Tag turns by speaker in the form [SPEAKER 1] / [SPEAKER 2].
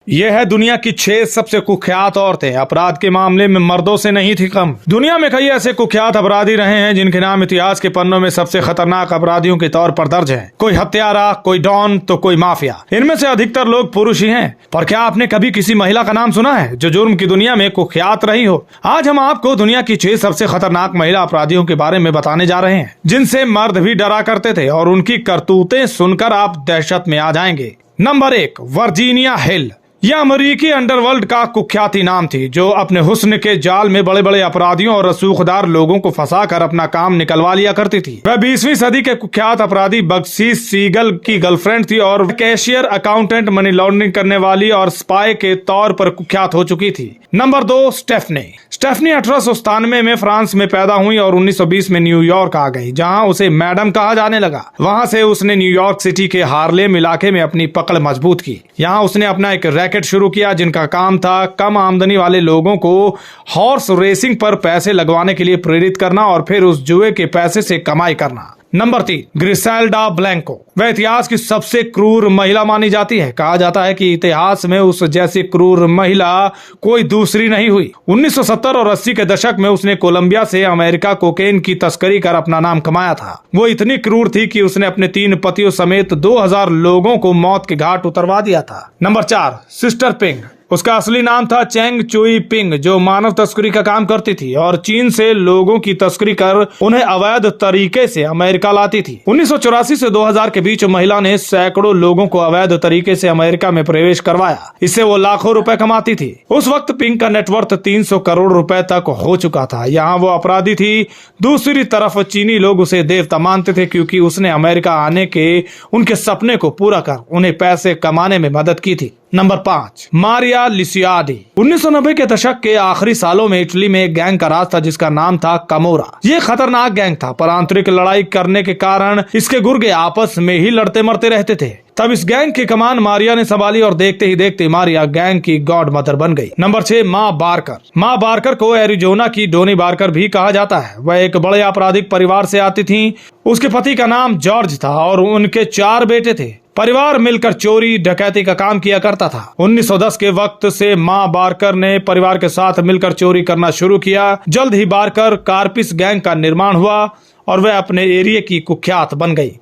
[SPEAKER 1] यह है दुनिया की 6 सबसे कुख्यात औरतें। अपराध के मामले में मर्दों से नहीं थी कम। दुनिया में कई ऐसे कुख्यात अपराधी रहे हैं जिनके नाम इतिहास के पन्नों में सबसे खतरनाक अपराधियों के तौर पर दर्ज है। कोई हत्यारा, कोई डॉन तो कोई माफिया। इनमें से अधिकतर लोग पुरुष ही हैं। पर क्या आपने कभी किसी महिला का नाम सुना है जो जुर्म की दुनिया में कुख्यात रही हो? आज हम आपको दुनिया की 6 सबसे खतरनाक महिला अपराधियों के बारे में बताने जा रहे हैं जिनसे मर्द भी डरा करते थे, और उनकी करतूतें सुनकर आप दहशत में आ जाएंगे। नंबर 1, वर्जीनिया हिल। यह अमेरिकी अंडरवर्ल्ड का कुख्याती नाम थी जो अपने हुस्न के जाल में बड़े बड़े अपराधियों और रसूखदार लोगों को फंसाकर अपना काम निकलवा लिया करती थी। वह 20वीं सदी के कुख्यात अपराधी बक्सी सीगल की गर्लफ्रेंड थी और कैशियर, अकाउंटेंट, मनी लॉन्ड्रिंग करने वाली और स्पाई के तौर पर कुख्यात हो चुकी थी। Number 2, Stephanie. स्टेफनी 1897 में फ्रांस में पैदा हुई और 1920 में न्यूयॉर्क आ गई, जहां उसे मैडम कहा जाने लगा। वहां से उसने न्यूयॉर्क सिटी के हार्लेम इलाके में अपनी पकड़ मजबूत की। यहाँ उसने अपना एक रैकेट शुरू किया जिनका काम था कम आमदनी वाले लोगों को हॉर्स रेसिंग पर पैसे लगवाने के लिए प्रेरित करना और फिर उस जुए के पैसे से कमाई करना। Number 3, Griselda Blanco. वह इतिहास की सबसे क्रूर महिला मानी जाती है। कहा जाता है कि इतिहास में उस जैसी क्रूर महिला कोई दूसरी नहीं हुई। 1970 और 80 के दशक में उसने कोलंबिया से अमेरिका कोकेन की तस्करी कर अपना नाम कमाया था। वो इतनी क्रूर थी कि उसने अपने 3 पतियों समेत 2000 लोगों को मौत के घाट उतरवा दिया था। Number 4, sister ping. उसका असली नाम था चेंग चुई पिंग, जो मानव तस्करी का काम करती थी और चीन से लोगों की तस्करी कर उन्हें अवैध तरीके से अमेरिका लाती थी। 1984 से 2000 के बीच महिला ने सैकड़ों लोगों को अवैध तरीके से अमेरिका में प्रवेश करवाया। इससे वो लाखों रुपए कमाती थी। उस वक्त पिंग का नेटवर्थ 300 करोड़ रुपए तक हो चुका था। यहाँ वो अपराधी थी। दूसरी तरफ चीनी लोग उसे देवता मानते थे क्योंकि उसने अमेरिका आने के उनके सपने को पूरा कर उन्हें पैसे कमाने में मदद की थी। नंबर 5, मारिया लिसियाडी। 1990 के दशक के आखिरी सालों में इटली में एक गैंग का राज था जिसका नाम था कमोरा। ये खतरनाक गैंग था, पर आंतरिक लड़ाई करने के कारण इसके गुर्गे आपस में ही लड़ते मरते रहते थे। तब इस गैंग की कमान मारिया ने संभाली और देखते ही देखते मारिया गैंग की गॉड मदर बन गई। नंबर 6, माँ बारकर। माँ बारकर को एरिजोना की डोनी बारकर भी कहा जाता है। वह एक बड़े आपराधिक परिवार से आती थी। उसके पति का नाम जॉर्ज था और उनके 4 बेटे थे। परिवार मिलकर चोरी डकैती का काम किया करता था। 1910 के वक्त से माँ बारकर ने परिवार के साथ मिलकर चोरी करना शुरू किया। जल्द ही बारकर कार्पिस गैंग का निर्माण हुआ और वह अपने एरिया की कुख्यात बन गई।